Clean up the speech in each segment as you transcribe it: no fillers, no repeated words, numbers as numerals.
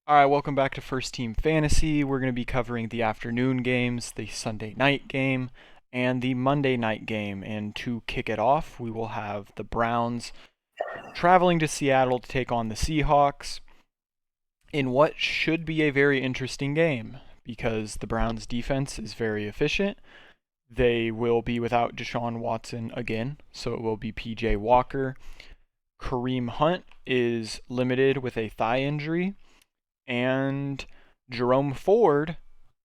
All right, welcome back to First Team Fantasy. We're going to be covering the afternoon games, the Sunday night game, and the Monday night game. And to kick it off, we will have the Browns traveling to Seattle to take on the Seahawks in what should be a very interesting game because the Browns' defense is very efficient. They will be without Deshaun Watson again, so it will be PJ Walker. Kareem Hunt is limited with a thigh injury. And Jerome Ford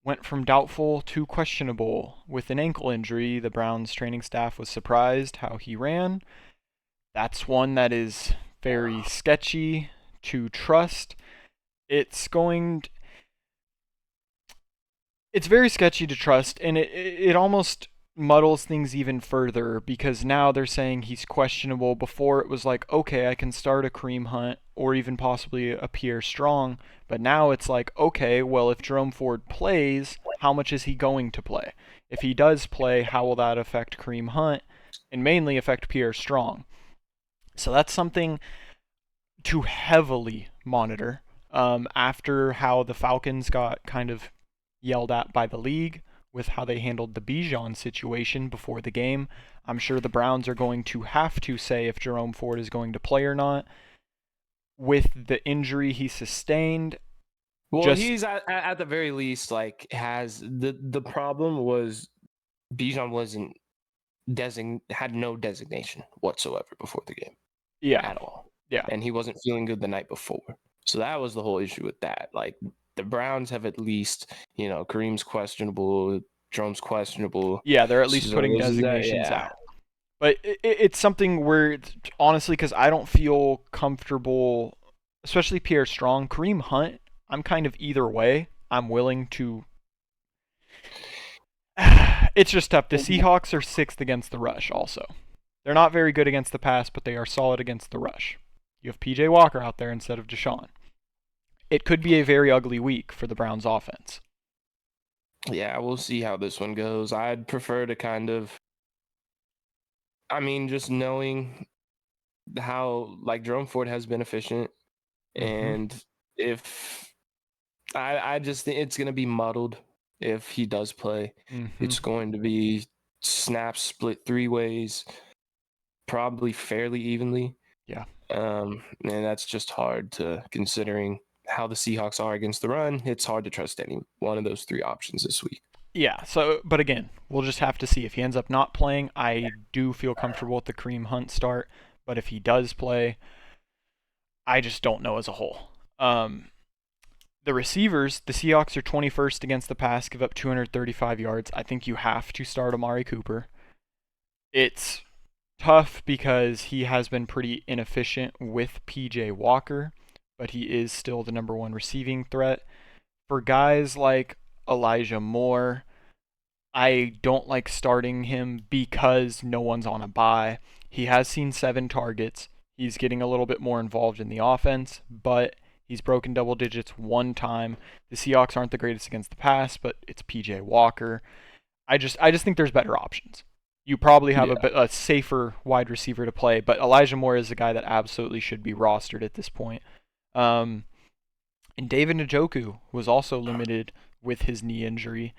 went from doubtful to questionable with an ankle injury. The Browns training staff was surprised how he ran. That's one that is very sketchy to trust. It's very sketchy to trust, and it almost muddles things even further because now they're saying he's questionable. Before it was like, okay, I can start a Kareem Hunt or even possibly a Pierre Strong, but now it's like, okay, well, if Jerome Ford plays, how much is he going to play? If he does play, how will that affect Kareem Hunt and mainly affect Pierre Strong? So that's something to heavily monitor after how the Falcons got kind of yelled at by the league with how they handled the Bijan situation before the game. I'm sure the Browns are going to have to say if Jerome Ford is going to play or not. With the injury he sustained, Well, he's at the very least has the problem was Bijan wasn't had no designation whatsoever before the game. Yeah. At all. Yeah. And he wasn't feeling good the night before. So that was the whole issue with that. Like the Browns have at least, Kareem's questionable, Jerome's questionable. Yeah, they're at least putting designations out. But it's something where, honestly, because I don't feel comfortable, especially Pierre Strong. Kareem Hunt, I'm kind of either way. I'm willing to. It's just tough. The Seahawks are 6th against the rush also. They're not very good against the pass, but they are solid against the rush. You have PJ Walker out there instead of Deshaun. It could be a very ugly week for the Browns offense. Yeah, we'll see how this one goes. I'd prefer to just knowing how Jerome Ford has been efficient, and if I just think it's going to be muddled if he does play. It's going to be snaps split 3 ways, probably fairly evenly. Yeah. And that's just hard considering how the Seahawks are against the run. It's hard to trust any one of those 3 options this week. Yeah, but again, we'll just have to see. If he ends up not playing, I do feel comfortable with the Kareem Hunt start, but if he does play, I just don't know as a whole. The receivers, the Seahawks are 21st against the pass, give up 235 yards. I think you have to start Amari Cooper. It's tough because he has been pretty inefficient with PJ Walker, but he is still the number 1 receiving threat. For guys like Elijah Moore, I don't like starting him because no one's on a bye. He has seen 7 targets. He's getting a little bit more involved in the offense, but he's broken double digits 1 time. The Seahawks aren't the greatest against the pass, but it's PJ Walker. I just think there's better options. You probably have a safer wide receiver to play, but Elijah Moore is a guy that absolutely should be rostered at this point. And David Njoku was also limited with his knee injury.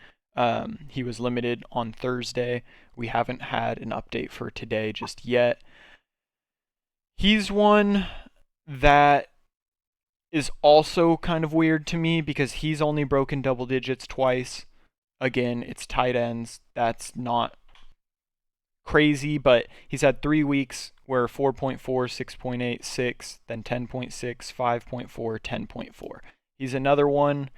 He was limited on Thursday. We haven't had an update for today just yet. He's one that is also kind of weird to me because he's only broken double digits twice. Again, it's tight ends. That's not crazy, but he's had 3 weeks where 4.4, 6.8, 6, then 10.6, 5.4, 10.4. He's another one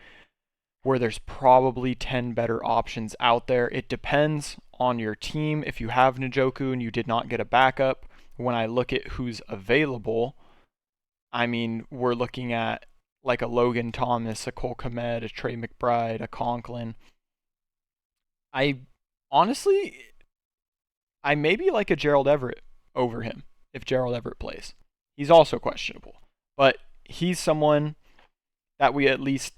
where there's probably 10 better options out there. It depends on your team. If you have Njoku and you did not get a backup, when I look at who's available, I mean, we're looking at like a Logan Thomas, a Cole Kmet, a Trey McBride, a Conklin. I maybe like a Gerald Everett over him if Gerald Everett plays. He's also questionable, but he's someone that we at least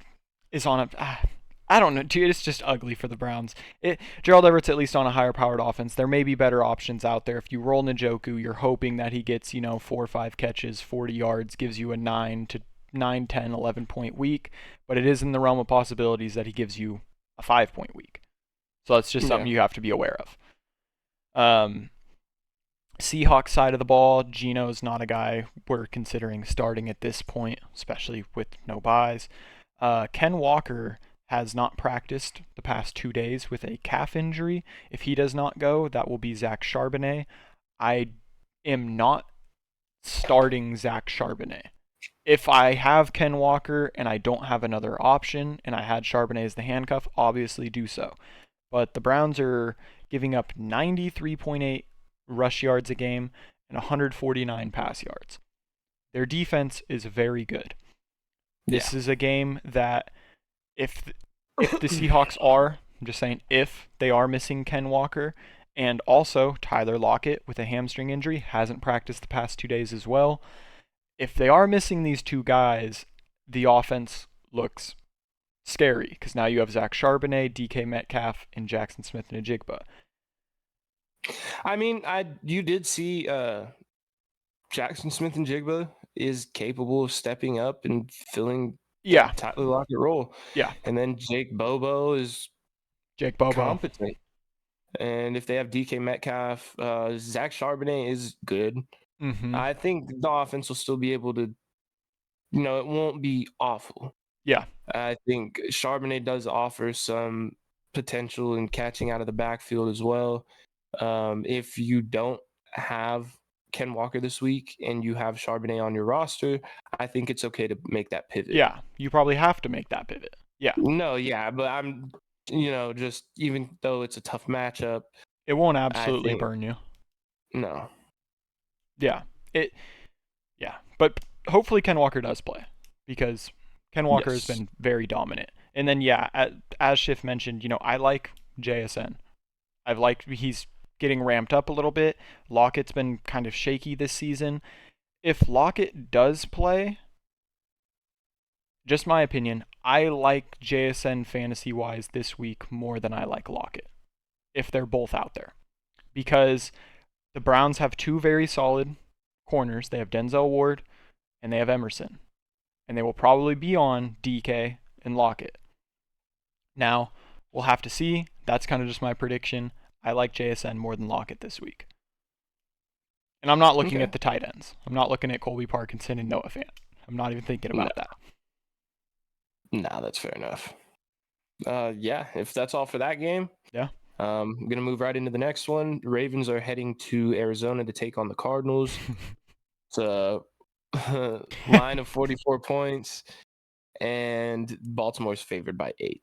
is on a. I don't know, dude. It's just ugly for the Browns. Gerald Everett's at least on a higher-powered offense. There may be better options out there. If you roll Njoku, you're hoping that he gets 4 or 5 catches, 40 yards, gives you a 9 to 9, 10, 11-point week, but it is in the realm of possibilities that he gives you a 5-point week. So that's just something Yeah. you have to be aware of. Seahawks side of the ball, Geno's not a guy we're considering starting at this point, especially with no buys. Ken Walker has not practiced the past 2 days with a calf injury. If he does not go, that will be Zach Charbonnet. I am not starting Zach Charbonnet. If I have Ken Walker and I don't have another option and I had Charbonnet as the handcuff, obviously do so. But the Browns are giving up 93.8 rush yards a game and 149 pass yards. Their defense is very good. Yeah. This is a game that if the Seahawks are, I'm just saying, if they are missing Ken Walker, and also Tyler Lockett with a hamstring injury, hasn't practiced the past 2 days as well. If they are missing these two guys, the offense looks scary because now you have Zach Charbonnet, DK Metcalf, and Jackson Smith-Njigba. I mean, you did see Jackson Smith-Njigba is capable of stepping up and filling Yeah, that Tyler Lockett role. yeah. And then Jake Bobo is Jake Bobo. competent. And if they have DK Metcalf, Zach Charbonnet is good. Mm-hmm. I think the offense will still be able to, it won't be awful. Yeah. I think Charbonnet does offer some potential in catching out of the backfield as well. If you don't have Ken Walker this week and you have Charbonnet on your roster, I think it's okay to make that pivot. Yeah, you probably have to make that pivot. Yeah. No, yeah, but I'm, just even though it's a tough matchup, it won't absolutely burn you. No. Yeah. But hopefully Ken Walker does play because Ken Walker has been very dominant. And then, yeah, as Schiff mentioned, I like JSN. He's getting ramped up a little bit. Lockett's been kind of shaky this season. If Lockett does play, just my opinion, I like JSN fantasy-wise this week more than I like Lockett, if they're both out there. Because the Browns have two very solid corners. They have Denzel Ward and they have Emerson. And they will probably be on DK and Lockett. Now, we'll have to see. That's kind of just my prediction. I like JSN more than Lockett this week. And I'm not looking at the tight ends. I'm not looking at Colby Parkinson and Noah Fant. I'm not even thinking about that. No, that's fair enough. Yeah, if that's all for that game. Yeah. I'm going to move right into the next one. Ravens are heading to Arizona to take on the Cardinals. It's a line of 44 points, and Baltimore's favored by 8.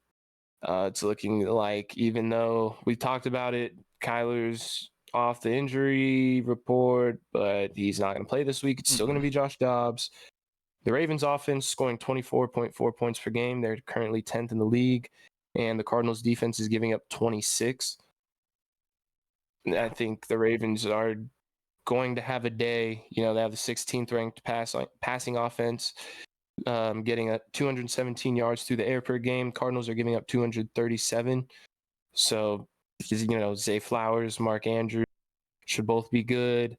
It's looking like, even though we talked about it, Kyler's off the injury report, but he's not going to play this week. It's still going to be Josh Dobbs. The Ravens offense scoring 24.4 points per game. They're currently 10th in the league. And the Cardinals defense is giving up 26. I think the Ravens are going to have a day. They have the 16th ranked passing offense, getting 217 yards through the air per game. Cardinals are giving up 237. So, Zay Flowers, Mark Andrews should both be good.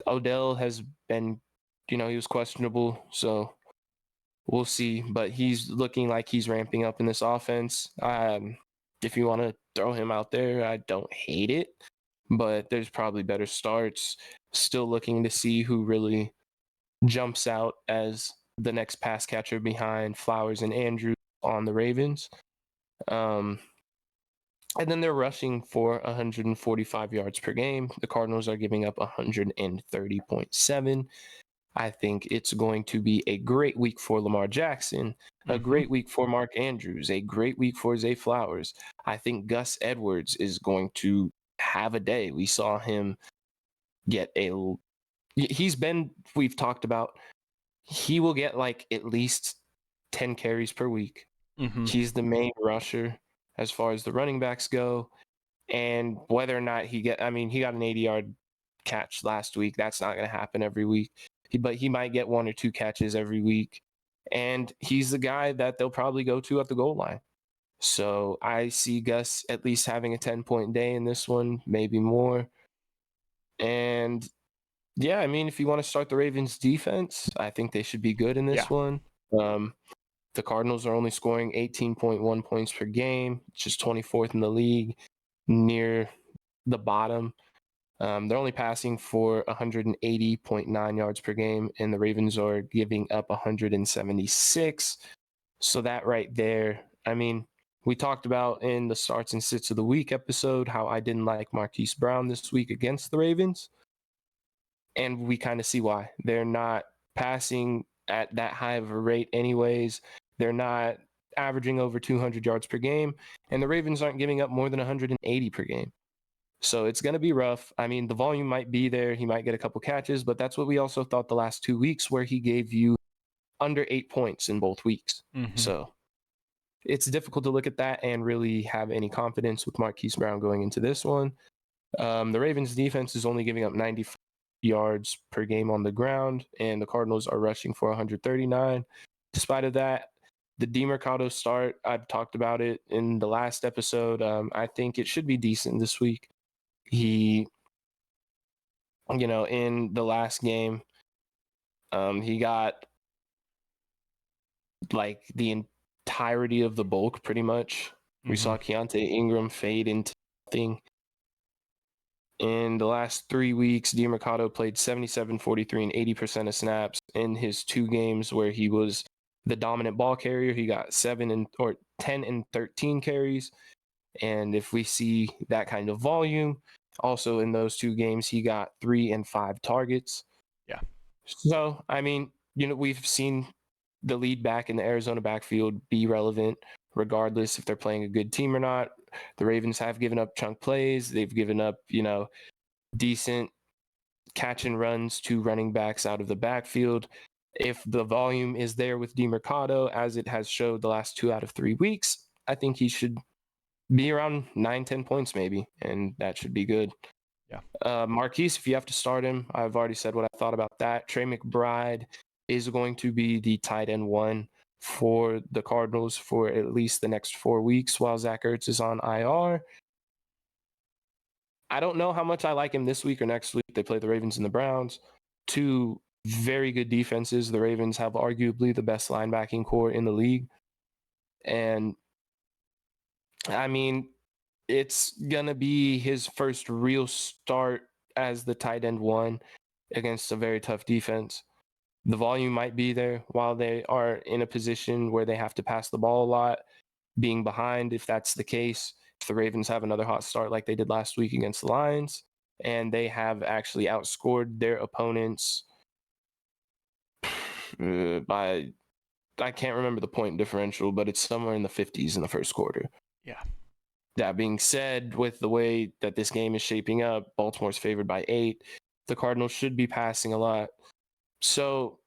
Odell has been, he was questionable. So we'll see. But he's looking like he's ramping up in this offense. If you want to throw him out there, I don't hate it. But there's probably better starts. Still looking to see who really jumps out as the next pass catcher behind Flowers and Andrews on the Ravens. And then they're rushing for 145 yards per game. The Cardinals are giving up 130.7. I think it's going to be a great week for Lamar Jackson, a great week for Mark Andrews, a great week for Zay Flowers. I think Gus Edwards is going to have a day. We saw him get we've talked about, he will get like at least 10 carries per week. He's the main rusher as far as the running backs go. And whether or not he got an 80-yard catch last week. That's not going to happen every week. But he might get 1 or 2 catches every week. And he's the guy that they'll probably go to at the goal line. So I see Gus at least having a 10-point day in this one, maybe more. And Yeah, I mean, if you want to start the Ravens defense, I think they should be good in this Yeah. one. The Cardinals are only scoring 18.1 points per game, just 24th in the league, near the bottom. They're only passing for 180.9 yards per game, and the Ravens are giving up 176. So that right there, I mean, we talked about in the starts and sits of the week episode how I didn't like Marquise Brown this week against the Ravens. And we kind of see why. They're not passing at that high of a rate, anyways. They're not averaging over 200 yards per game, and the Ravens aren't giving up more than 180 per game. So it's going to be rough. I mean, the volume might be there. He might get a couple catches, but that's what we also thought the last 2 weeks, where he gave you under 8 points in both weeks. Mm-hmm. So it's difficult to look at that and really have any confidence with Marquise Brown going into this one. The Ravens defense is only giving up 90 yards per game on the ground, and the Cardinals are rushing for 139. Despite of that, the DeMercado start, I've talked about it in the last episode. I think it should be decent this week. He, in the last game, he got like the entirety of the bulk pretty much. We saw Keontae Ingram fade into nothing. In the last 3 weeks, DeMercado played 77, 43, and 80% of snaps in his 2 games where he was the dominant ball carrier. He got 10 and 13 carries. And if we see that kind of volume, also in those 2 games, he got 3 and 5 targets. Yeah. So, I mean, we've seen the lead back in the Arizona backfield be relevant, regardless if they're playing a good team or not. The Ravens have given up chunk plays. They've given up, decent catch and runs to running backs out of the backfield. If the volume is there with DeMercado, as it has showed the last 2 out of 3 weeks, I think he should be around 9-10 points maybe, and that should be good. Yeah. Marquise, if you have to start him, I've already said what I thought about that. Trey McBride is going to be the tight end 1 for the Cardinals for at least the next 4 weeks while Zach Ertz is on IR. I don't know how much I like him this week or next week. They play the Ravens and the Browns, 2 very good defenses. The Ravens have arguably the best linebacking core in the league. And I mean, it's going to be his first real start as the tight end 1 against a very tough defense. The volume might be there while they are in a position where they have to pass the ball a lot, being behind. If that's the case, if the Ravens have another hot start like they did last week against the Lions, and they have actually outscored their opponents by, I can't remember the point differential, but it's somewhere in the 50s in the first quarter. Yeah. That being said, with the way that this game is shaping up, Baltimore's favored by 8. The Cardinals should be passing a lot. So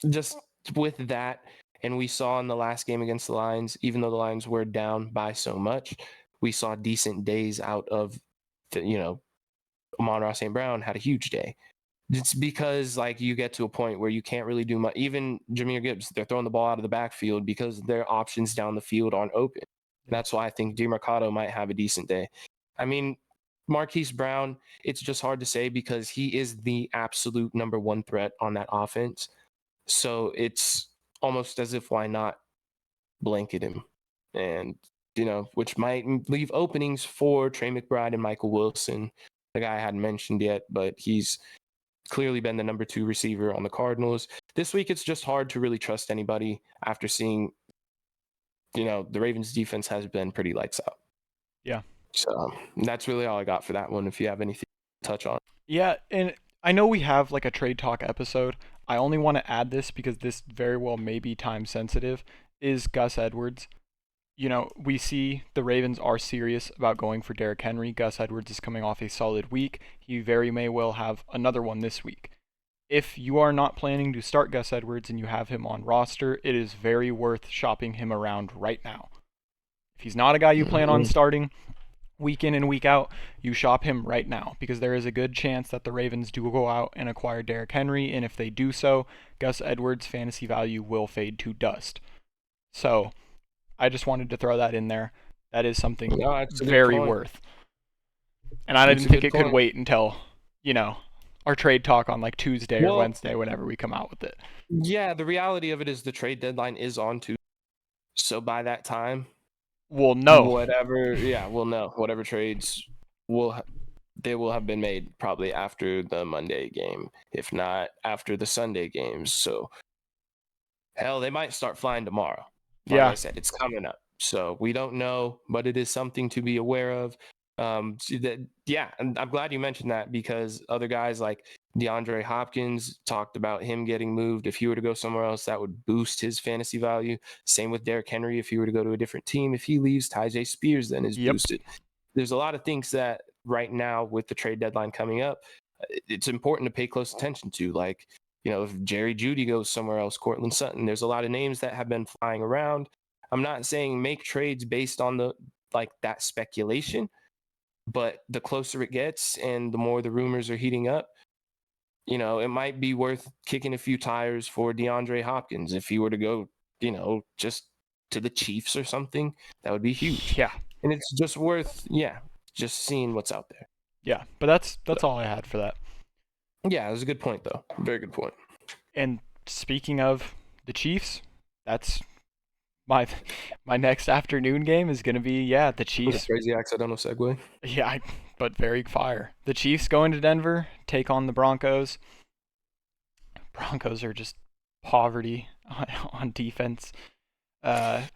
just with that, and we saw in the last game against the Lions, even though the Lions were down by so much, we saw decent days out of Amon-Ra St. Brown had a huge day. It's because you get to a point where you can't really do much. Even Jahmyr Gibbs, they're throwing the ball out of the backfield because their options down the field aren't open. That's why I think DeMercado might have a decent day. I mean, Marquise Brown, it's just hard to say because he is the absolute number 1 threat on that offense. So it's almost as if why not blanket him? And, which might leave openings for Trey McBride and Michael Wilson, the guy I hadn't mentioned yet, but he's clearly been the number 2 receiver on the Cardinals. This week, it's just hard to really trust anybody after seeing, the Ravens defense has been pretty lights out. Yeah. So that's really all I got for that one. If you have anything to touch on. Yeah, and I know we have a trade talk episode. I only want to add this because this very well may be time sensitive, is Gus Edwards. We see the Ravens are serious about going for Derrick Henry. Gus Edwards is coming off a solid week. He very may well have another one this week. If you are not planning to start Gus Edwards and you have him on roster, it is very worth shopping him around right now. If he's not a guy you plan on starting week in and week out, you shop him right now because there is a good chance that the Ravens do go out and acquire Derrick Henry, and if they do so, Gus Edwards' fantasy value will fade to dust. So I just wanted to throw that in there. That is something very worth. And I didn't think it could wait until, our trade talk on like Tuesday or Well, Wednesday, whenever we come out with it. yeah, the reality of it is the trade deadline is on Tuesday. So by that time, We'll know. we'll know whatever trades they will have been made probably after the Monday game, if not after the Sunday games. So hell, they might start flying tomorrow. Like Yeah. I said, it's coming up. So we don't know, but it is something to be aware of. And I'm glad you mentioned that because other guys like DeAndre Hopkins talked about him getting moved. If he were to go somewhere else, that would boost his fantasy value. Same with Derrick Henry. If he were to go to a different team, if he leaves, Tyjae Spears then is Yep. boosted. There's a lot of things that right now with the trade deadline coming up, it's important to pay close attention to. Like, if Jerry Jeudy goes somewhere else, Cortland Sutton, there's a lot of names that have been flying around. I'm not saying make trades based on that speculation, but the closer it gets and the more the rumors are heating up, it might be worth kicking a few tires for DeAndre Hopkins. If he were to go, just to the Chiefs or something, that would be huge. Yeah. And it's just worth, just seeing what's out there. Yeah. But that's all I had for that. Yeah, it was a good point, though. Very good point. And speaking of the Chiefs, that's my next afternoon game is going to be the Chiefs. Crazy accidental segue. Yeah, but very fire. The Chiefs going to Denver, take on the Broncos. Broncos are just poverty on defense. They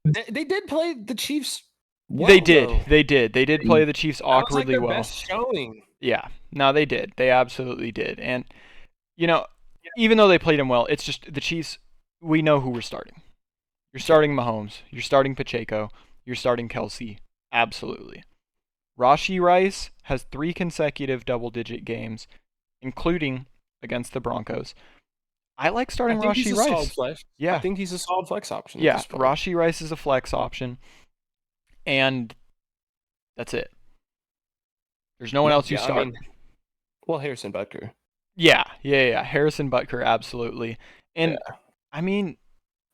did play the Chiefs well, they did. though. They did play the Chiefs awkwardly that was like their well. best showing. Yeah, no, they did. They absolutely did. And even though they played him well, it's just the Chiefs. We know who we're starting. You're starting Mahomes. You're starting Pacheco. You're starting Kelsey. Absolutely. Rashee Rice has 3 consecutive double-digit games, including against the Broncos. I like starting Rashee Rice. Solid flex. Yeah. I think he's a solid flex option. Yeah, Rashee Rice is a flex option, and that's it. There's no one else you start. Harrison Butker. Yeah. Harrison Butker, absolutely. And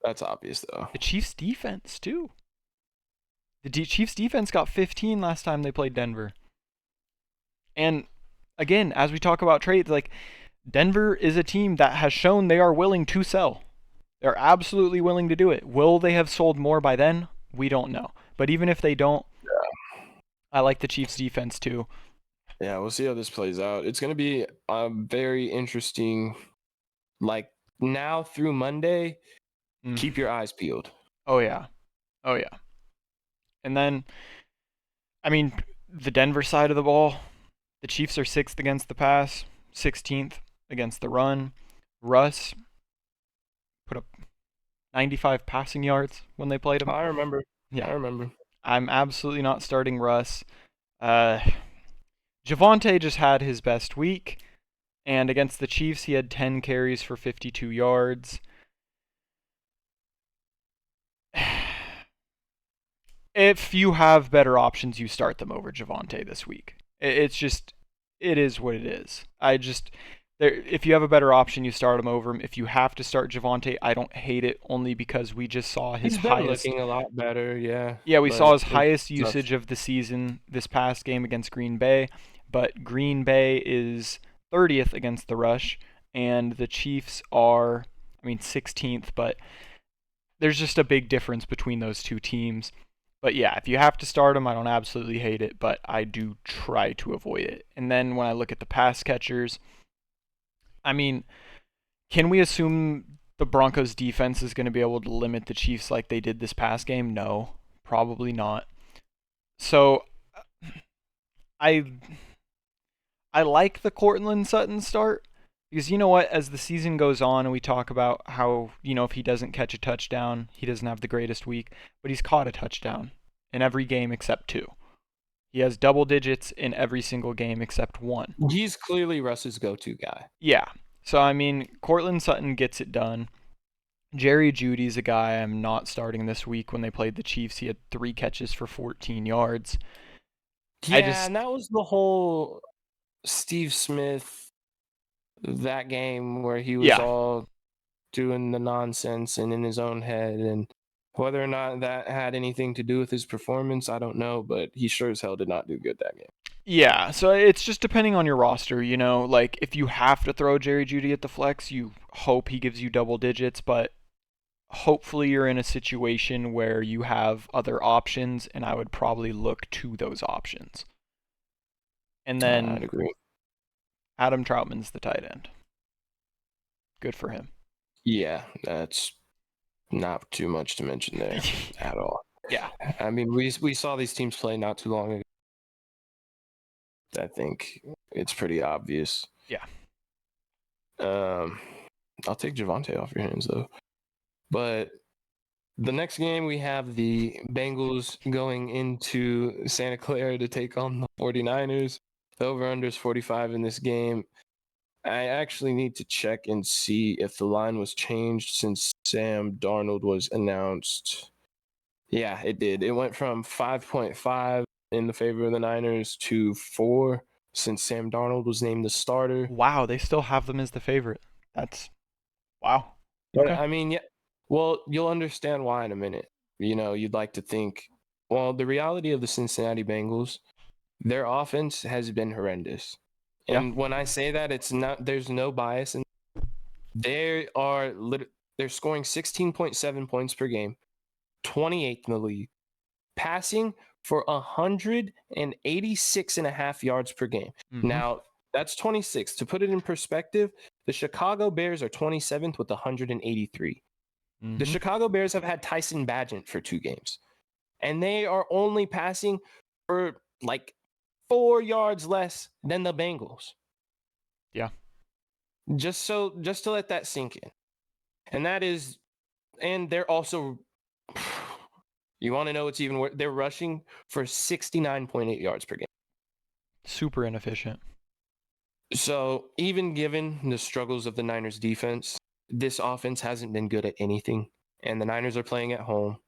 that's obvious though. The Chiefs' defense too. The Chiefs' defense got 15 last time they played Denver. And again, as we talk about trades, like Denver is a team that has shown they are willing to sell. They're absolutely willing to do it. Will they have sold more by then? We don't know. But even if they don't, I like the Chiefs' defense too. Yeah, we'll see how this plays out. It's going to be very interesting. Like now through Monday, keep your eyes peeled. Oh, yeah. And then, the Denver side of the ball, the Chiefs are 6th against the pass, 16th against the run. Russ put up 95 passing yards when they played him. I remember. Yeah. I remember. I'm absolutely not starting Russ. Javonte just had his best week, and against the Chiefs, he had 10 carries for 52 yards. If you have better options, you start them over Javonte this week. It is what it is. If you have a better option, you start him over him. If you have to start Javonte, I don't hate it, only because we just saw his highest. He's looking a lot better, yeah. Yeah, we saw his highest usage of the season this past game against Green Bay, but Green Bay is 30th against the rush, and the Chiefs are, 16th, but there's just a big difference between those two teams. But yeah, if you have to start him, I don't absolutely hate it, but I do try to avoid it. And then when I look at the pass catchers, can we assume the Broncos defense is going to be able to limit the Chiefs like they did this past game? No, probably not. So I like the Cortland Sutton start because you know what, as the season goes on and we talk about how, if he doesn't catch a touchdown, he doesn't have the greatest week, but he's caught a touchdown in every game except 2. He has double digits in every single game except 1. He's clearly Russ's go-to guy. Yeah. So, Cortland Sutton gets it done. Jerry Jeudy's a guy I'm not starting this week. When they played the Chiefs, he had 3 catches for 14 yards. Yeah, and that was the whole Steve Smith, that game where he was all doing the nonsense and in his own head. And whether or not that had anything to do with his performance, I don't know, but he sure as hell did not do good that game. Yeah, so it's just depending on your roster, you know, like if you have to throw Jerry Jeudy at the flex, you hope he gives you double digits, but hopefully you're in a situation where you have other options, and I would probably look to those options. And I'd then agree. Adam Troutman's the tight end. Good for him. Yeah, that's not too much to mention there at all. Yeah. I mean, we saw these teams play not too long ago. I think it's pretty obvious. Yeah. I'll take Javante off your hands though. But the next game we have the Bengals going into Santa Clara to take on the 49ers. The over-under is 45 in this game. I actually need to check and see if the line was changed since Sam Darnold was announced. Yeah, it did. It went from 5.5 in the favor of the Niners to 4 since Sam Darnold was named the starter. Wow, they still have them as the favorite. That's wow. But Okay. I mean, yeah, well, you'll understand why in a minute. You know, you'd like to think, well, the reality of the Cincinnati Bengals, their offense has been horrendous. Yeah. And when I say that, it's not, there's no bias. And they are, they're scoring 16.7 points per game, 28th in the league, passing for 186 and a half yards per game. Mm-hmm. Now, that's 26. To put it in perspective, the Chicago Bears are 27th with 183. Mm-hmm. The Chicago Bears have had Tyson Bagent for 2 games, and they are only passing for like 4 yards less than the Bengals. Yeah. Just to let that sink in. And that is, and they're also, you want to know what's even worse? They're rushing for 69.8 yards per game. Super inefficient. So even given the struggles of the Niners defense, this offense hasn't been good at anything, and the Niners are playing at home.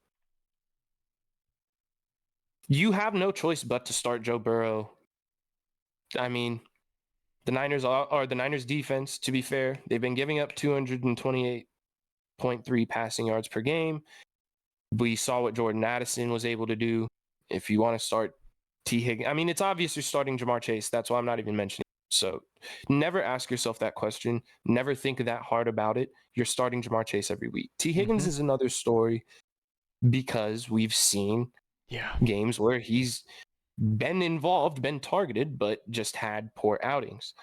You have no choice but to start Joe Burrow. I mean, the Niners are the Niners defense, to be fair, they've been giving up 228.3 passing yards per game. We saw what Jordan Addison was able to do. If you want to start T. Higgins, I mean, it's obvious you're starting Jamar Chase. That's why I'm not even mentioning it. So never ask yourself that question. Never think that hard about it. You're starting Jamar Chase every week. T. Higgins is another story because we've seen games where he's been involved, been targeted, but just had poor outings.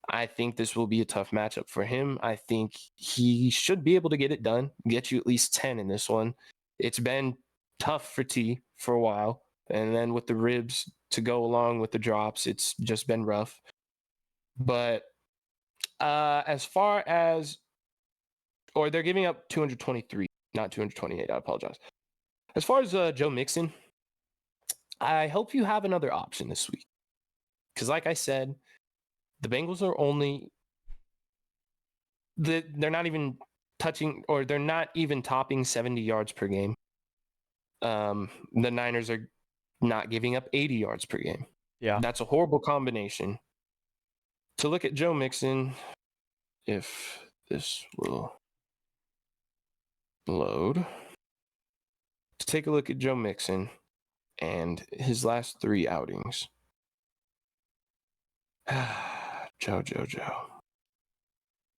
I think this will be a tough matchup for him. I think he should be able to get it done, get you at least 10 in this one. It's been tough for T for a while. And then with the ribs to go along with the drops, it's just been rough. But as far as, or they're giving up 223, not 228. I apologize. As far as Joe Mixon, I hope you have another option this week. Because like I said, the Bengals are only, they're not even touching, or they're not even topping 70 yards per game. The Niners are not giving up 80 yards per game. Yeah. That's a horrible combination. To look at Joe Mixon, if this will load, to take a look at Joe Mixon and his last 3 outings. Joe.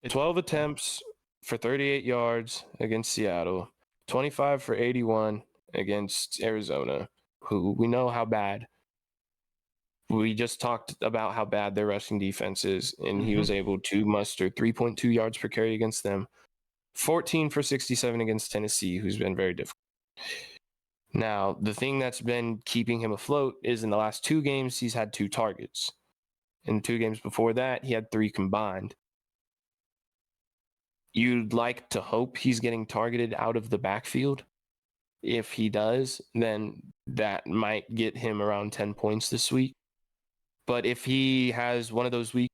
12 attempts for 38 yards against Seattle, 25 for 81 against Arizona, who we know how bad. We just talked about how bad their rushing defense is, and he was able to muster 3.2 yards per carry against them, 14 for 67 against Tennessee, who's been very difficult. Now, the thing that's been keeping him afloat is in the last 2 games, he's had 2 targets. In the 2 games before that, he had 3 combined. You'd like to hope he's getting targeted out of the backfield. If he does, then that might get him around 10 points this week. But if he has one of those week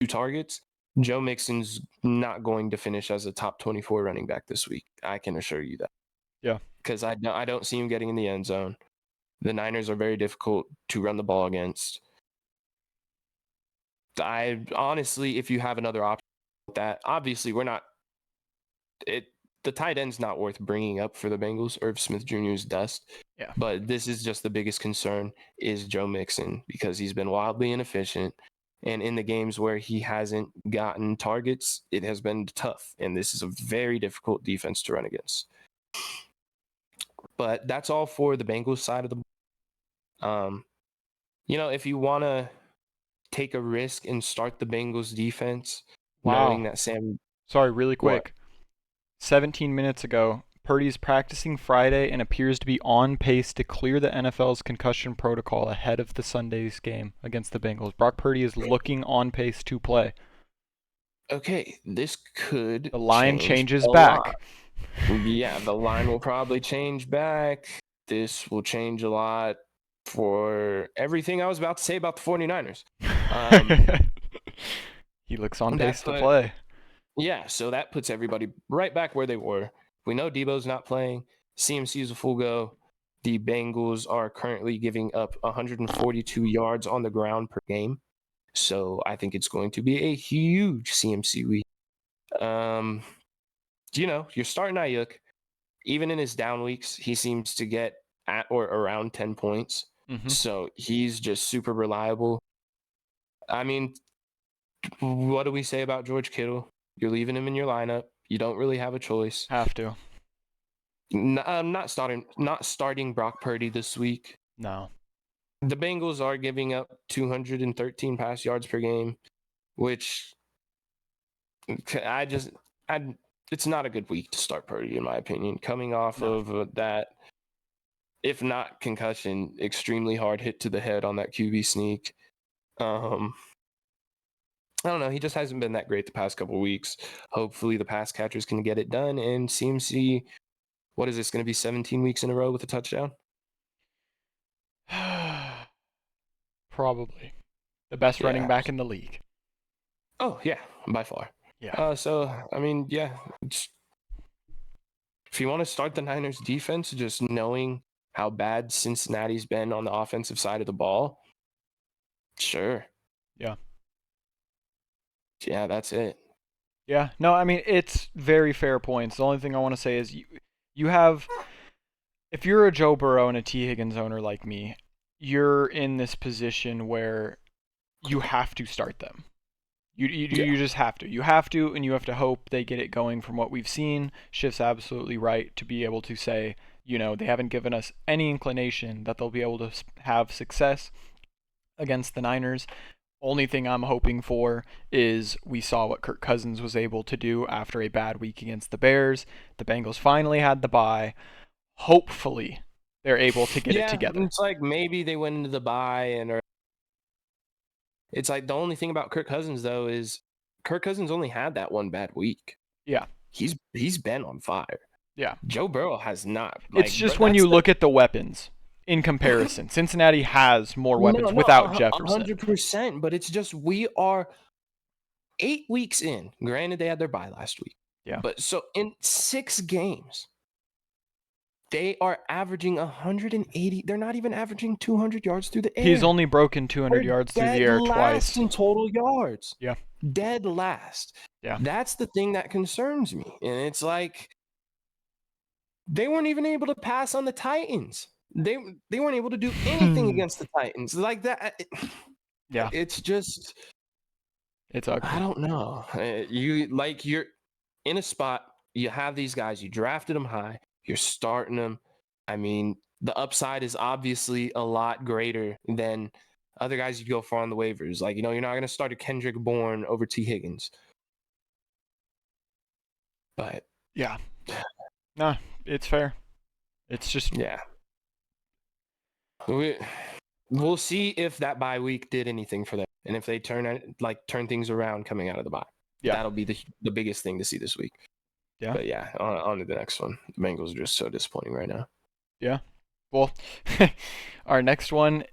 2 targets, Joe Mixon's not going to finish as a top 24 running back this week. I can assure you that. Yeah. Because I don't see him getting in the end zone. The Niners are very difficult to run the ball against. I honestly, if you have another option with that, obviously we're not. the tight end's not worth bringing up for the Bengals. Irv Smith Jr. is dust. Yeah. But this is just the biggest concern is Joe Mixon, because he's been wildly inefficient. And in the games where he hasn't gotten targets, it has been tough. And this is a very difficult defense to run against. But that's all for the Bengals side of the ball. If you want to take a risk and start the Bengals defense, knowing that Sam... Sorry, really quick. What? 17 minutes ago, Purdy's practicing Friday and appears to be on pace to clear the NFL's concussion protocol ahead of the Sunday's game against the Bengals. Brock Purdy is looking on pace to play. Okay, this could... The line changes back. Yeah, the line will probably change back. This will change a lot for everything I was about to say about the 49ers. He looks on pace to play. Yeah, so that puts everybody right back where they were. We know Debo's not playing. CMC is a full go. The Bengals are currently giving up 142 yards on the ground per game. So I think it's going to be a huge CMC week. You're starting Ayuk. Even in his down weeks, he seems to get at or around 10 points. Mm-hmm. So he's just super reliable. I mean, what do we say about George Kittle? You're leaving him in your lineup. You don't really have a choice. Have to. I'm not starting Brock Purdy this week. No. The Bengals are giving up 213 pass yards per game, which it's not a good week to start Purdy, in my opinion. Coming off of that, if not concussion, extremely hard hit to the head on that QB sneak. I don't know. He just hasn't been that great the past couple of weeks. Hopefully the pass catchers can get it done. And CMC, what is this, going to be 17 weeks in a row with a touchdown? Probably. The best running back in the league. Oh, yeah, by far. Yeah. If you want to start the Niners defense, just knowing how bad Cincinnati's been on the offensive side of the ball, sure. Yeah. Yeah, that's it. Yeah. No, I mean, it's very fair points. The only thing I want to say is you have, if you're a Joe Burrow and a T. Higgins owner like me, you're in this position where you have to start them. You just have to. You have to, and you have to hope they get it going from what we've seen. Schiff's absolutely right to be able to say, they haven't given us any inclination that they'll be able to have success against the Niners. Only thing I'm hoping for is we saw what Kirk Cousins was able to do after a bad week against the Bears. The Bengals finally had the bye. Hopefully, they're able to get it together. It's like maybe they went into the bye it's like the only thing about Kirk Cousins, though, is Kirk Cousins only had that one bad week. Yeah. He's been on fire. Yeah. Joe Burrow has not. It's just when you look at the weapons in comparison. Cincinnati has more weapons without Jefferson. 100%, but it's just we are 8 weeks in. Granted, they had their bye last week. Yeah. But so in 6 games, they are averaging 180. They're not even averaging 200 yards through the air. He's only broken 200 yards through the air twice. In total yards. Yeah. Dead last. Yeah. That's the thing that concerns me. And it's like they weren't even able to pass on the Titans. They weren't able to do anything against the Titans. Like that. Yeah. It's just, it's ugly. I don't know. You're in a spot. You have these guys. You drafted them high. You're starting them. I mean, the upside is obviously a lot greater than other guys you go for on the waivers. Like, you're not going to start a Kendrick Bourne over T. Higgins. But yeah, no, it's fair. It's just we'll see if that bye week did anything for them, and if they turn things around coming out of the bye. Yeah, that'll be the biggest thing to see this week. Yeah. But yeah, on to the next one. The Bengals are just so disappointing right now. Yeah. Well, our next one,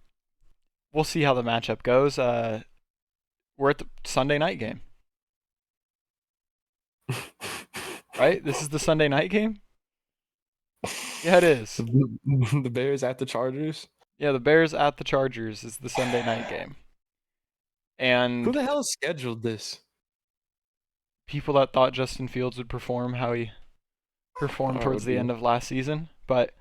we'll see how the matchup goes. We're at the Sunday night game. Right? This is the Sunday night game? Yeah, it is. The Bears at the Chargers? Yeah, the Bears at the Chargers is the Sunday night game. And who the hell scheduled this? People that thought Justin Fields would perform how he performed I towards would the be. end of last season. But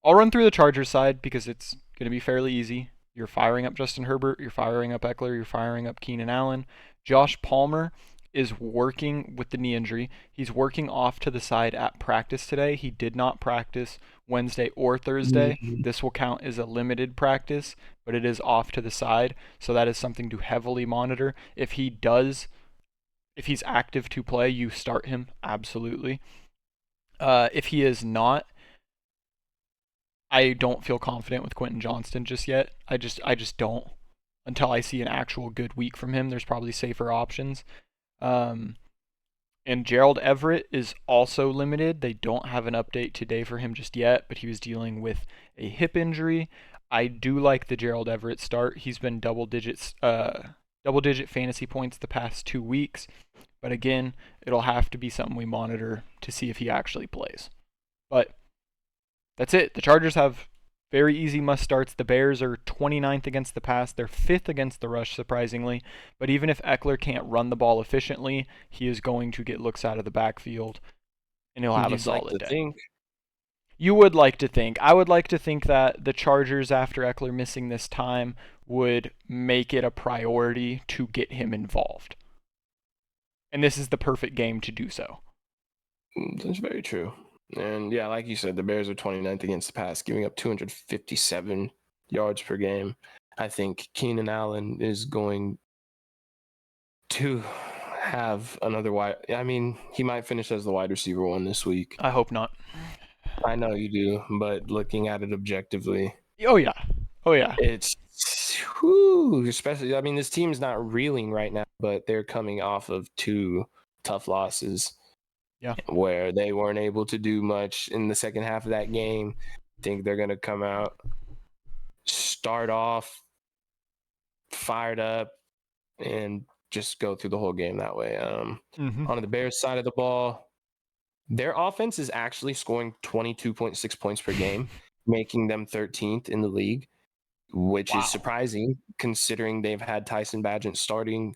I'll run through the Chargers side because it's going to be fairly easy. You're firing up Justin Herbert, you're firing up Eckler, you're firing up Keenan Allen. Josh Palmer is working with the knee injury. He's working off to the side at practice today. He did not practice Wednesday or Thursday. Mhm. This will count as a limited practice, but it is off to the side. So that is something to heavily monitor. If he's active to play, you start him absolutely. If he is not, I don't feel confident with Quentin Johnston just yet. I just don't until I see an actual good week from him. There's probably safer options. Um, and Gerald Everett is also limited. They don't have an update today for him just yet, but he was dealing with a hip injury. I do like the Gerald Everett start. He's been double digit fantasy points the past 2 weeks. But again, it'll have to be something we monitor to see if he actually plays. But that's it. The Chargers have very easy must starts. The Bears are 29th against the pass. They're 5th against the rush, surprisingly. But even if Eckler can't run the ball efficiently, he is going to get looks out of the backfield and he'll have a You'd like solid to day. think. You would like to think. I would like to think that the Chargers, after Eckler missing this time, would make it a priority to get him involved. And this is the perfect game to do so. That's very true. And yeah, like you said, the Bears are 29th against the pass, giving up 257 yards per game. I think Keenan Allen is going to have another wide. I mean, he might finish as the wide receiver one this week. I hope not. I know you do, but looking at it objectively, Oh, yeah. Oh, yeah. it's whew, especially. I mean, this team's not reeling right now, but they're coming off of 2 tough losses. Yeah. Where they weren't able to do much in the second half of that game. I think they're going to come out, start off fired up, and just go through the whole game that way. On the Bears side of the ball, their offense is actually scoring 22.6 points per game, making them 13th in the league, which is Wow. surprising considering they've had Tyson Bagent starting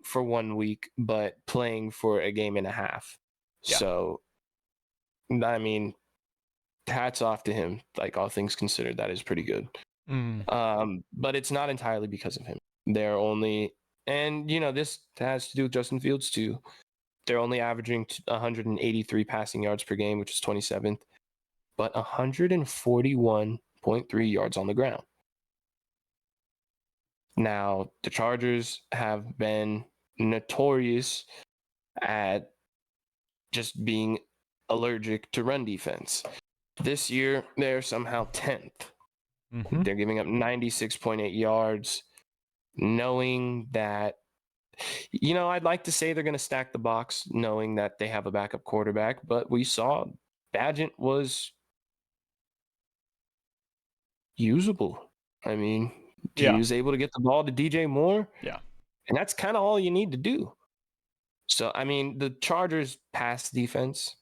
for 1 week, but playing for a game and a half. Yeah. So, I mean, hats off to him. Like, all things considered, that is pretty good. But it's not entirely because of him. They're only, and this has to do with Justin Fields too. They're only averaging 183 passing yards per game, which is 27th, but 141.3 yards on the ground. Now, the Chargers have been notorious at just being allergic to run defense. This year, they're somehow 10th. They're giving up 96.8 yards, knowing that, I'd like to say they're going to stack the box, knowing that they have a backup quarterback, but we saw Bagent was usable. I mean, he Yeah. was able to get the ball to DJ Moore, Yeah. and that's kind of all you need to do. So, I mean, the Chargers' pass defense,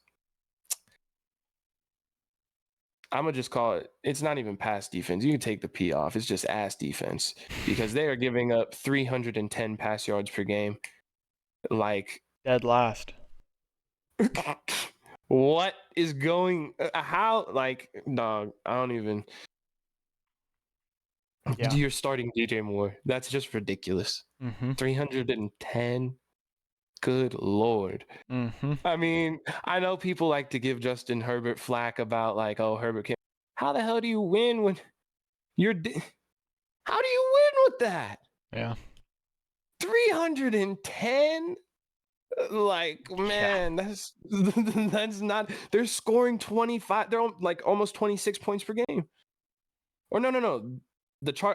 I'm going to just call it, it's not even pass defense. You can take the P off. It's just ass defense because they are giving up 310 pass yards per game. Like, Dead last. what is going, how, like, dog, I don't even, Yeah. you're starting DJ Moore. That's just ridiculous. 310. Good Lord. I mean, I know people like to give Justin Herbert flack about, like, oh, Herbert can't. How the hell do you win when you're, how do you win with that? Yeah. 310? Like, man, that's not, they're scoring 25, they're like almost 26 points per game. Or no.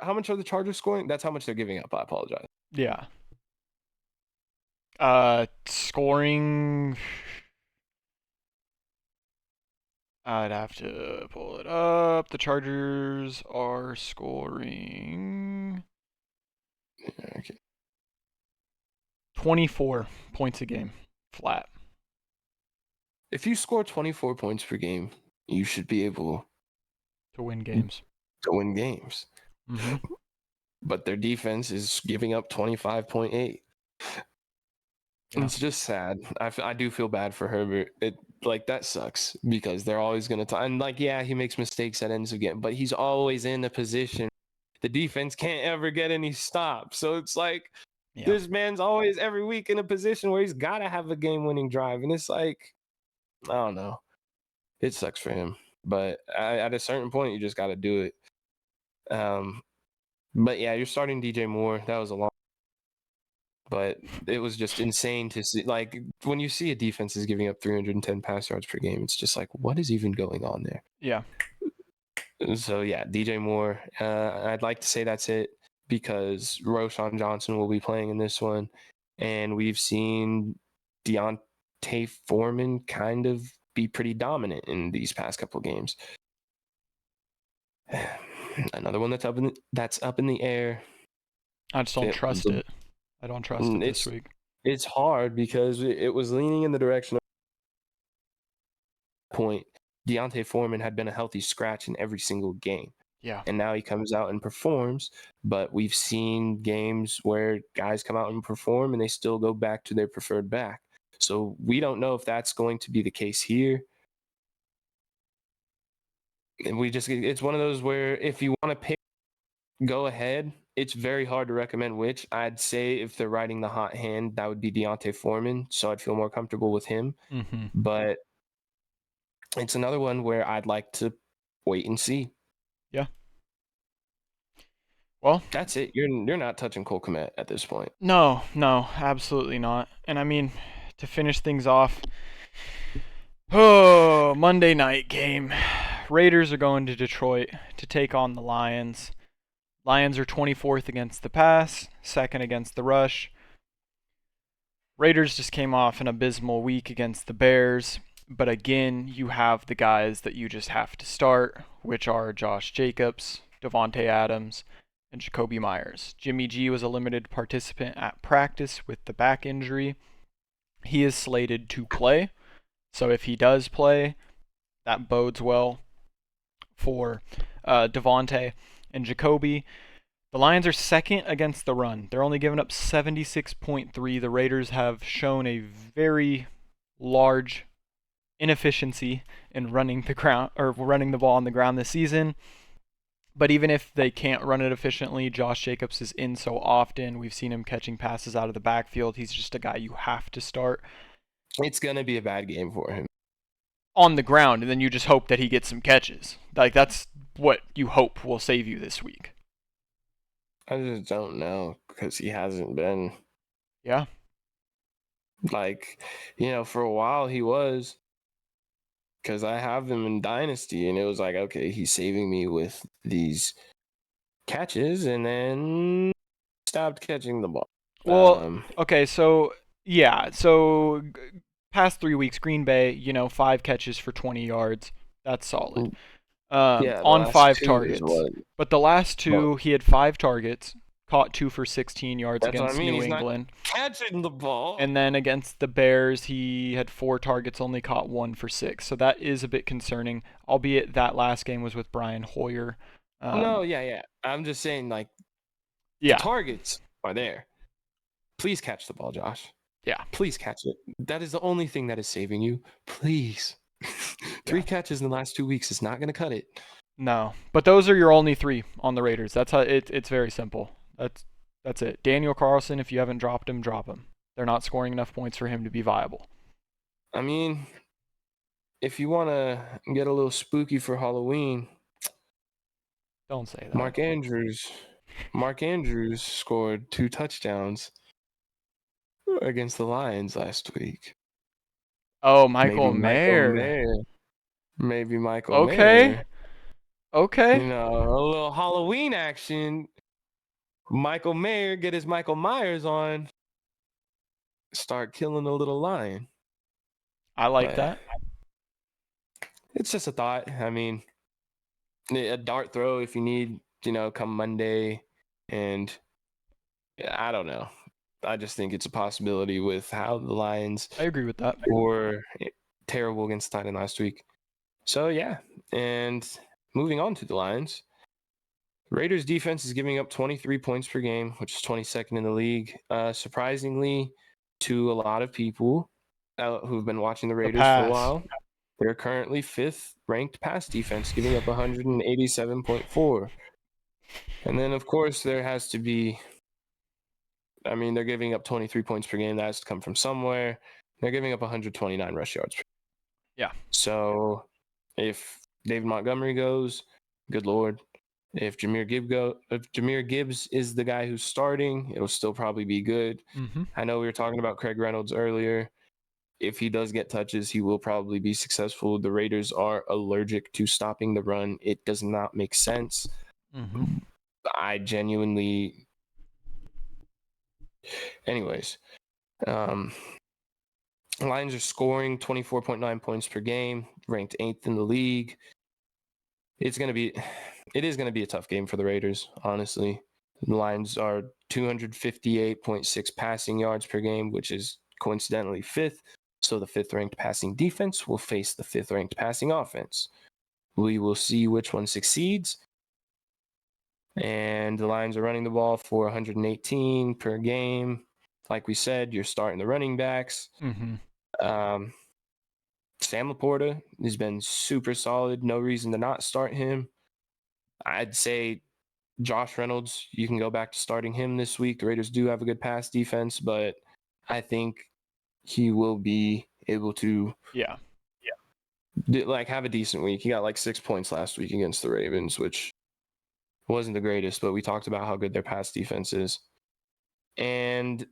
How much are the Chargers scoring? That's how much they're giving up. I apologize. Yeah. Scoring. I'd have to pull it up. The Chargers are scoring Okay. 24 points a game, flat. If you score 24 points per game, you should be able To win games. to win games. But their defense is giving up 25.8. Yeah. It's just sad. I do feel bad for Herbert. That sucks because they're always going to and yeah, he makes mistakes at ends of game, but he's always in a position the defense can't ever get any stops. So it's like Yeah. this man's always every week in a position where he's got to have a game-winning drive, and it's like I don't know. It sucks for him, but at a certain point, you just got to do it. But yeah, you're starting DJ Moore. That was a long. But it was just insane to see. Like when you see a defense is giving up 310 pass yards per game, it's just like, what is even going on there? Yeah. So yeah, DJ Moore. I'd like to say that's it because Roshan Johnson will be playing in this one, and we've seen Deontay Foreman kind of be pretty dominant in these past couple games. Another one that's up in the air. I just don't trust it. I don't trust it this week. It's hard because it was leaning in the direction of point. Deontay Foreman had been a healthy scratch in every single game. Yeah. And now he comes out and performs, but we've seen games where guys come out and perform and they still go back to their preferred back. So we don't know if that's going to be the case here. And it's one of those where if you want to pick, go ahead. It's very hard to recommend which. I'd say if they're riding the hot hand, that would be Deontay Foreman. So I'd feel more comfortable with him. Mm-hmm. But it's another one where I'd like to wait and see. Yeah. Well, that's it. You're not touching Cole Kmet at this point. No, absolutely not. And I mean, to finish things off, Monday night game. Raiders are going to Detroit to take on the Lions. Lions are 24th against the pass, 2nd against the rush. Raiders just came off an abysmal week against the Bears, but again, you have the guys that you just have to start, which are Josh Jacobs, Devontae Adams, and Jacoby Myers. Jimmy G was a limited participant at practice with the back injury. He is slated to play, so if he does play, that bodes well for Devontae and Jacoby. The Lions are 2nd against the run. They're only giving up 76.3. The Raiders have shown a very large inefficiency in running the ball on the ground this season. But even if they can't run it efficiently, Josh Jacobs is in so often. We've seen him catching passes out of the backfield. He's just a guy you have to start. It's going to be a bad game for him. On the ground, and then you just hope that he gets some catches. Like, that's what you hope will save you this week. I just don't know because he hasn't been. Yeah. Like, for a while he was. Because I have him in Dynasty, and it was like, okay, he's saving me with these catches, and then stopped catching the ball. Well, okay, so, yeah. So, past 3 weeks, Green Bay, 5 catches for 20 yards. That's solid. On 5 targets. But the last 2, he had 5 targets, caught 2 for 16 yards against New England. He's not catching the ball. And then against the Bears, he had 4 targets, only caught 1 for 6. So that is a bit concerning, albeit that last game was with Brian Hoyer. Yeah. I'm just saying, the targets are there. Please catch the ball, Josh. Yeah. Please catch it. That is the only thing that is saving you. Please. 3 catches in the last 2 weeks is not going to cut it. No, but those are your only 3 on the Raiders. That's how it's very simple. That's it. Daniel Carlson, if you haven't dropped him, drop him. They're not scoring enough points for him to be viable. I mean, if you want to get a little spooky for Halloween, don't say that. Mark Andrews scored 2 touchdowns against the Lions last week. Oh, Michael Mayer. Maybe Michael Mayer. Okay. A little Halloween action. Michael Mayer, get his Michael Myers on. Start killing a little lion. I like that. It's just a thought. I mean, a dart throw if you need, come Monday. And I don't know. I just think it's a possibility with how the Lions. I agree with that. Were terrible against Titan last week. So, yeah. And moving on to the Lions. Raiders defense is giving up 23 points per game, which is 22nd in the league. Surprisingly, to a lot of people who've been watching the The Raiders for a pass. while. They're currently 5th ranked pass defense, giving up 187.4. And then, of course, there has to be, I mean, they're giving up 23 points per game. That has to come from somewhere. They're giving up 129 rush yards. Yeah. So if David Montgomery goes, good Lord. If Jahmyr Gibbs is the guy who's starting, it'll still probably be good. Mm-hmm. I know we were talking about Craig Reynolds earlier. If he does get touches, he will probably be successful. The Raiders are allergic to stopping the run. It does not make sense. Mm-hmm. I genuinely. Anyways, Lions are scoring 24.9 points per game, ranked 8th in the league. It is going to be a tough game for the Raiders, honestly. The Lions are 258.6 passing yards per game, which is coincidentally 5th. So the 5th ranked passing defense will face the 5th ranked passing offense. We will see which one succeeds. And the Lions are running the ball for 118 per game. Like we said, you're starting the running backs. Mm-hmm. Sam Laporta has been super solid. No reason to not start him. I'd say Josh Reynolds, you can go back to starting him this week. The Raiders do have a good pass defense, but I think he will be able to have a decent week. He got like 6 points last week against the Ravens, which wasn't the greatest, but we talked about how good their pass defense is. And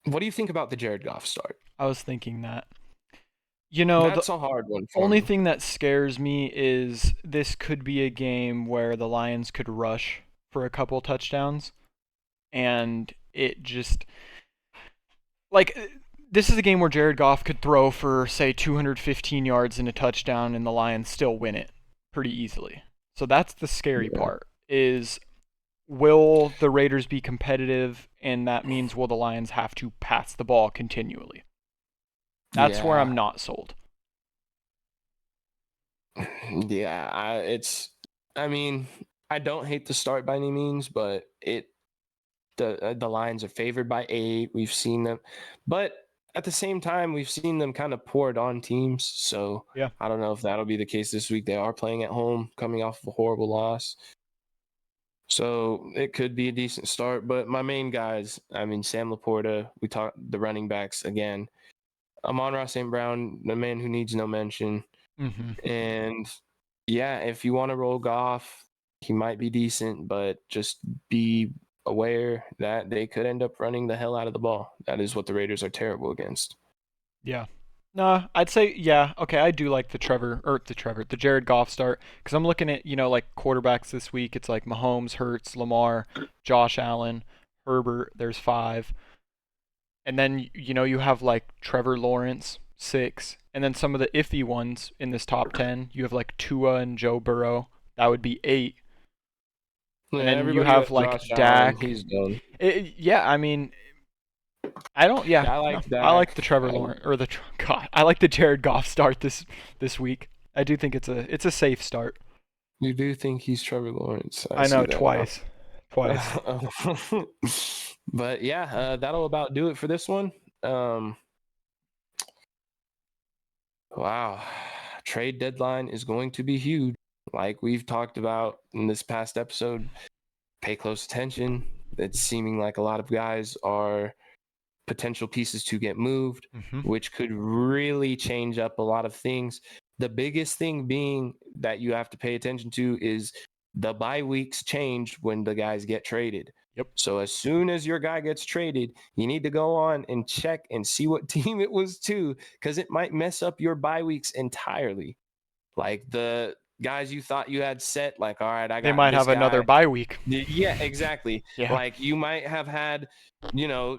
what do you think about the Jared Goff start? I was thinking that. That's a hard one for only me. thing that scares me is this could be a game where the Lions could rush for a couple touchdowns, and it just this is a game where Jared Goff could throw for, say, 215 yards and a touchdown, and the Lions still win it pretty easily. So that's the scary part, is will the Raiders be competitive, and that means will the Lions have to pass the ball continually? That's where I'm not sold. Yeah, I don't hate the start by any means, but the Lions are favored by 8. We've seen them, but at the same time, we've seen them kind of poured on teams. So yeah, I don't know if that'll be the case this week. They are playing at home, coming off of a horrible loss. So it could be a decent start, but my main guys, Sam Laporta, we talked the running backs again. Amon-Ra St. Brown, the man who needs no mention. Mm-hmm. And yeah, if you want to roll Goff, he might be decent, but just be aware that they could end up running the hell out of the ball. That is what the Raiders are terrible against. Yeah. Nah, I'd say, yeah, okay, I do like the Jared Goff start, because I'm looking at, like quarterbacks this week. It's like Mahomes, Hurts, Lamar, Josh Allen, Herbert, there's 5. And then, you have like Trevor Lawrence, 6. And then some of the iffy ones in this top 10, you have like Tua and Joe Burrow. That would be 8. Yeah, And then you everybody have but like Josh Dak. Allen, he's done. I don't. Yeah, I like Dak. I like the Trevor Lawrence I like the Jared Goff start this week. I do think it's a safe start. You do think he's Trevor Lawrence? I know, twice. But yeah, that'll about do it for this one. Wow, trade deadline is going to be huge. Like we've talked about in this past episode, pay close attention. It's seeming like a lot of guys are potential pieces to get moved, which could really change up a lot of things. The biggest thing being that you have to pay attention to is the bye weeks change when the guys get traded. Yep. So as soon as your guy gets traded, you need to go on and check and see what team it was to, because it might mess up your bye weeks entirely. Like the guys you thought you had set, like, all right, they might have another bye week. Yeah, exactly. Yeah. Like you might have had,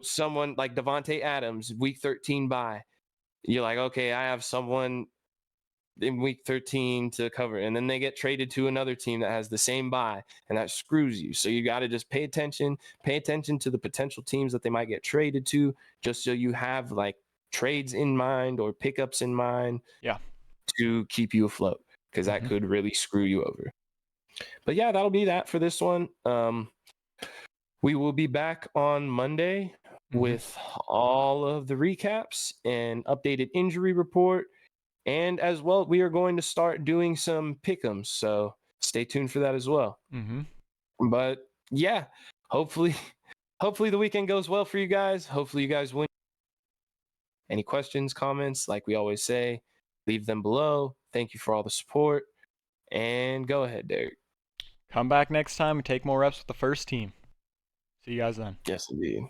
someone like Devontae Adams, week 13 bye. You're like, okay, I have someone in week 13 to cover. And then they get traded to another team that has the same bye, and that screws you. So you got to just pay attention to the potential teams that they might get traded to, just so you have like trades in mind or pickups in mind. Yeah. To keep you afloat, because that could really screw you over. But yeah, that'll be that for this one. We will be back on Monday with all of the recaps and updated injury report. And as well, we are going to start doing some pick'ems. So stay tuned for that as well. But yeah, hopefully the weekend goes well for you guys. Hopefully you guys win. Any questions, comments, like we always say, leave them below. Thank you for all the support. And go ahead, Derek. Come back next time and take more reps with the first team. See you guys then. Yes, indeed.